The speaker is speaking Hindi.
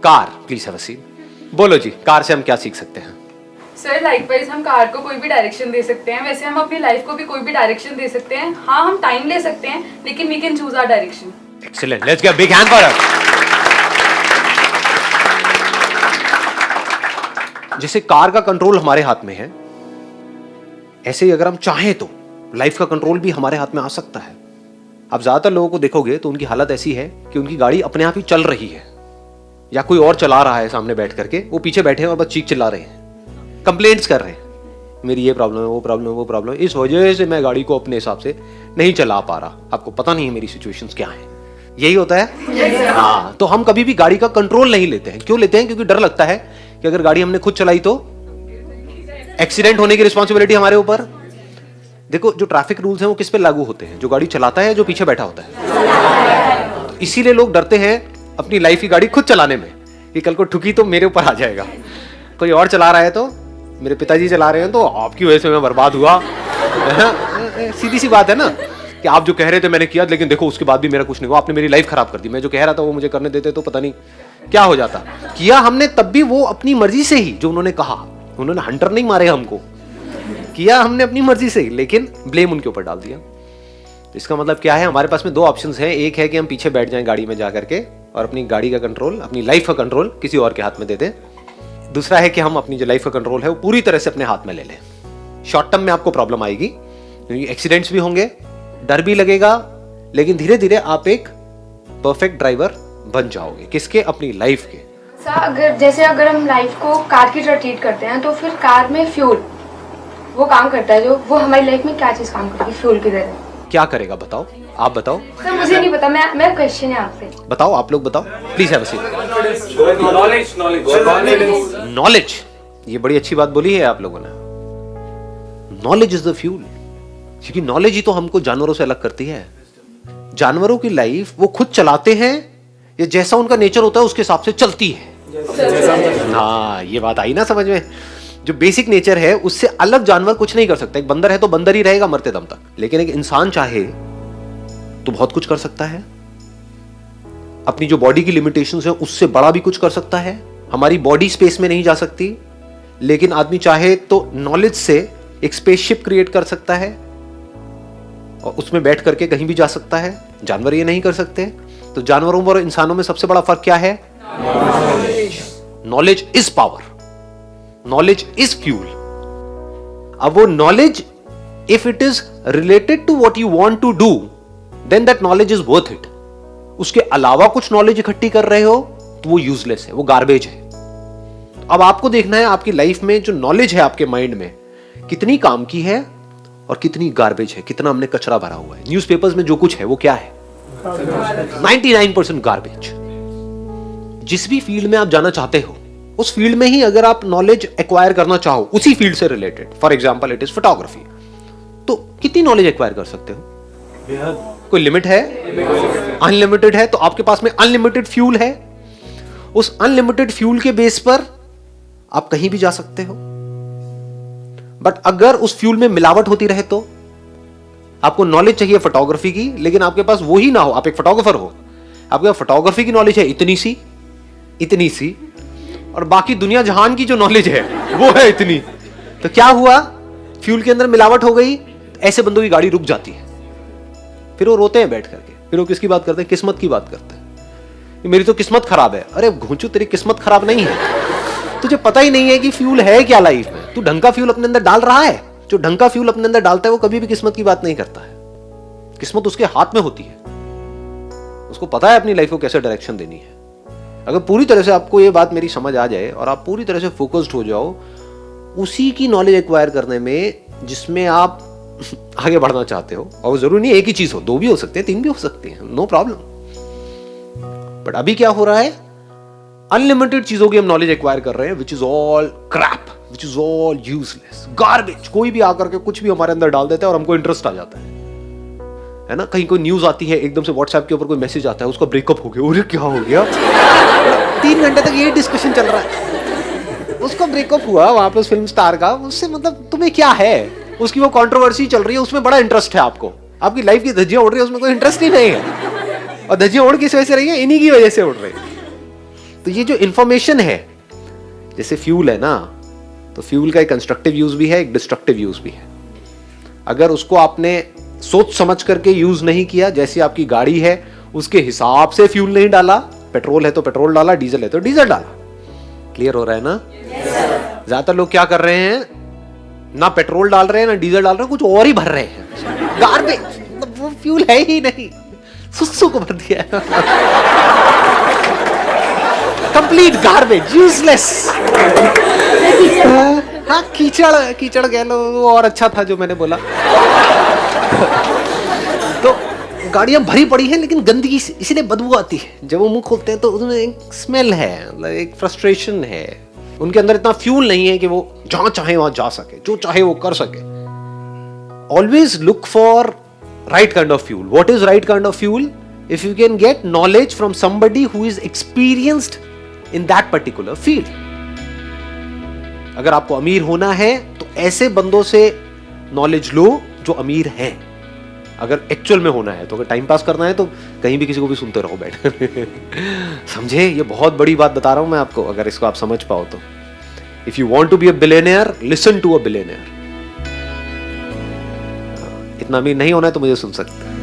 Car, please have a seat. बोलो जी, कार से हम क्या सीख सकते हैं? सर लाइकवाइज हम कार को कोई भी डायरेक्शन दे सकते हैं, वैसे हम अपनी लाइफ को भी कोई भी डायरेक्शन दे सकते हैं। हाँ, हम टाइम ले सकते हैं, लेकिन we can choose our direction. Excellent, let's give a big hand for her. जैसे कार का कंट्रोल हमारे हाथ में है, ऐसे ही अगर हम चाहें तो लाइफ का कंट्रोल भी हमारे हाथ में आ सकता है। आप ज्यादातर लोगों को देखोगे तो उनकी हालत ऐसी है कि उनकी गाड़ी अपने आप ही चल रही है, या कोई और चला रहा है सामने बैठ करके, वो पीछे बैठे हैं और बस चीख चिल्ला रहे हैं, कंप्लेंट्स कर रहे हैं, मेरी ये प्रॉब्लम है, वो प्रॉब्लम है, वो प्रॉब्लम है, इस वजह से मैं गाड़ी को अपने हिसाब से नहीं चला पा रहा, आपको पता नहीं है मेरी सिचुएशंस क्या है। यही होता है। हाँ, तो हम कभी भी गाड़ी का कंट्रोल नहीं लेते हैं। क्यों लेते हैं? क्योंकि डर लगता है कि अगर गाड़ी हमने खुद चलाई तो एक्सीडेंट होने की रिस्पॉन्सिबिलिटी हमारे ऊपर। देखो, जो ट्रैफिक रूल्स हैं वो किस पे लागू होते हैं? जो गाड़ी चलाता है, जो पीछे बैठा होता है। तो इसीलिए लोग डरते हैं अपनी लाइफ की गाड़ी खुद चलाने में, कि कल को ठुकी तो मेरे ऊपर आ जाएगा। कोई और चला रहा है तो, मेरे पिताजी चला रहे हैं तो आपकी वजह से मैं बर्बाद हुआ। सीधी सी बात है ना, कि आप जो कह रहे थे मैंने किया, लेकिन देखो उसके बाद भी मेरा कुछ नहीं हुआ, आपने मेरी लाइफ खराब कर दी। मैं जो कह रहा था वो मुझे करने देते तो पता नहीं क्या हो जाता। किया हमने तब भी वो अपनी मर्जी से ही, जो उन्होंने कहा, उन्होंने हंटर नहीं मारे हमको, किया हमने अपनी मर्जी से ही, लेकिन ब्लेम उनके ऊपर डाल दिया। इसका मतलब क्या है? हमारे पास में दो ऑप्शंस हैं। एक है कि हम पीछे बैठ जाएं गाड़ी में जा करके और अपनी गाड़ी का कंट्रोल, अपनी लाइफ का कंट्रोल किसी और के हाथ में दे दें। दूसरा है कि हम अपनी जो लाइफ का कंट्रोल है वो पूरी तरह से अपने हाथ में ले लें। शॉर्ट टर्म में आपको प्रॉब्लम आएगी, क्योंकि एक्सीडेंट्स भी होंगे, डर भी लगेगा, लेकिन धीरे धीरे आप एक परफेक्ट ड्राइवर बन जाओगे। किसके? अपनी लाइफ के। सर, अगर हम लाइफ को कार की तरह ट्रीट करते हैं, तो फिर कार में फ्यूल वो काम करता है, जो वो हमारी लाइफ में क्या चीज काम करेगी फ्यूल की तरह? क्या करेगा बताओ, आप बताओ। सर मुझे नहीं पता, मैं क्वेश्चन है आपसे। बताओ, आप लोग बताओ, please have a seat. Knowledge, ये बड़ी अच्छी बात बोली है आप लोगों ने। नॉलेज इज द फ्यूल, क्योंकि नॉलेज ही तो हमको जानवरों से अलग करती है। जानवरों की लाइफ वो खुद चलाते हैं, या जैसा उनका नेचर होता है उसके हिसाब से चलती है। हाँ, ये बात आई ना समझ में? जो बेसिक नेचर है उससे अलग जानवर कुछ नहीं कर सकता। एक बंदर है तो बंदर ही रहेगा मरते दम तक, लेकिन एक इंसान चाहे तो बहुत कुछ कर सकता है। अपनी जो बॉडी की लिमिटेशंस है उससे बड़ा भी कुछ कर सकता है। हमारी बॉडी स्पेस में नहीं जा सकती, लेकिन आदमी चाहे तो नॉलेज से एक स्पेसशिप क्रिएट कर सकता है और उसमें बैठ करके कहीं भी जा सकता है। जानवर ये नहीं कर सकते। तो जानवरों और इंसानों में सबसे बड़ा फर्क क्या है? Knowledge is power, knowledge is fuel. अब वो knowledge, if it is related to what you want to do, then that knowledge is worth it. उसके अलावा कुछ नॉलेज इकट्ठी कर रहे हो तो वो यूजलेस है, वो गार्बेज है। अब आपको देखना है आपकी लाइफ में जो नॉलेज है आपके माइंड में कितनी काम की है और कितनी गार्बेज है, कितना हमने कचरा भरा हुआ है। न्यूज़पेपर्स में जो कुछ है वो क्या है? 99% गार्बेज। जिस भी फील्ड में आप जाना चाहते हो उस फील्ड में ही अगर आप नॉलेज एक्वायर करना चाहो, उसी फील्ड से related, for example it is photography, तो कितनी नॉलेज एक्वायर कर सकते हो? कोई लिमिट है? अनलिमिटेड है। तो आपके पास में अनलिमिटेड फ्यूल है। उस अनलिमिटेड फ्यूल के बेस पर आप कहीं भी जा सकते हो। बट अगर उस फ्यूल में मिलावट होती रहे तो आपको नॉलेज चाहिए फोटोग्राफी की, लेकिन आपके पास वो ही ना हो, आप एक फोटोग्राफर हो, आपके पास फोटोग्राफी की नॉलेज है इतनी सी, और बाकी दुनिया जहान की जो नॉलेज है वो है इतनी। तो क्या हुआ? फ्यूल के अंदर मिलावट हो गई। ऐसे बंदों की गाड़ी रुक जाती है, फिर वो रोते हैं बैठ करके। फिर वो किसकी बात करते हैं? किस्मत की बात करते हैं। मेरी तो किस्मत खराब है। अरे घुंचू, तेरी किस्मत खराब नहीं है, तुझे पता ही नहीं है कि फ्यूल है क्या लाइफ में। तू ढंग का फ्यूल अपने अंदर डाल रहा है? जो ढंग का फ्यूल अपने अंदर डालता है वो कभी भी किस्मत की बात नहीं करता है। किस्मत उसके हाथ में होती है, उसको पता है अपनी लाइफ को कैसे डायरेक्शन देनी है। अगर पूरी तरह से आपको ये बात मेरी समझ आ जाए और आप पूरी तरह से फोकस्ड हो जाओ उसी की नॉलेज एक्वायर करने में जिसमें आप आगे बढ़ना चाहते हो, और जरूरी नहीं एक ही चीज हो, दो भी हो सकते हैं, तीन भी हो सकते हैं, नो प्रॉब्लम। बट अभी क्या हो रहा है? अनलिमिटेड चीजों की हम नॉलेज एक्वायर कर रहे हैं, which is all crap, which is all useless, garbage. कोई भी आकर के कुछ भी हमारे अंदर डाल देता है और हमको इंटरेस्ट आ जाता है ना। कहीं कोई न्यूज आती है, एकदम से व्हाट्सएप के ऊपर कोई मैसेज आता है, उसका ब्रेकअप हो गया, अरे क्या हो गया? 3 घंटे तक ये डिस्कशन चल रहा है, उसका ब्रेकअप हुआ वहां पे उस फिल्म स्टार का। उससे मतलब तुम्हें क्या है? उसकी वो कंट्रोवर्सी चल रही है, उसमें बड़ा इंटरेस्ट है आपको। आपकी लाइफ की धज्जियां उड़ रही है, उसमें कोई इंटरेस्ट ही नहीं है। और धज्जियां उड़ किस वजह से रही है? इन्हीं की वजह से उड़ रही है। तो ये जो इंफॉर्मेशन है, जैसे फ्यूल है ना, तो फ्यूल का एक कंस्ट्रक्टिव यूज भी है, एक डिस्ट्रक्टिव यूज भी है। अगर उसको आपने सोच समझ करके यूज नहीं किया, जैसी आपकी गाड़ी है उसके हिसाब से फ्यूल नहीं डाला, पेट्रोल है तो पेट्रोल डाला, डीजल है तो डीजल डाला, क्लियर हो रहा है ना? ज्यादातर लोग क्या कर रहे हैं, ना पेट्रोल डाल रहे हैं ना डीजल डाल रहे हैं, कुछ और ही भर रहे हैं, गार्बेज, मतलब वो फ्यूल है ही नहीं, सुसु को भर दिया कंप्लीट गार्बेज, यूजलेस। हाँ, कीचड़ कीचड़ कह लो, वो और अच्छा था जो मैंने बोला। तो गाड़ियां भरी पड़ी हैं लेकिन गंदगी इसलिए बदबू आती है, जब वो मुंह खोलते हैं तो उसमें एक स्मेल है, मतलब एक फ्रस्ट्रेशन है, उनके अंदर इतना फ्यूल नहीं है कि वो जहां चाहे वहां जा सके, जो चाहे वो कर सके। Always look for right kind of fuel. What is right kind of fuel? If you can get knowledge from somebody who is experienced in that particular field. अगर आपको अमीर होना है तो ऐसे बंदों से नॉलेज लो जो अमीर हैं। अगर एक्चुअल में होना है तो, अगर टाइम पास करना है तो कहीं भी किसी को भी सुनते रहो बैठ समझे? ये बहुत बड़ी बात बता रहा हूं मैं आपको, अगर इसको आप समझ पाओ तो। If you want to be a billionaire, listen to a billionaire. इतना अमीर नहीं होना है तो मुझे सुन सकते हैं।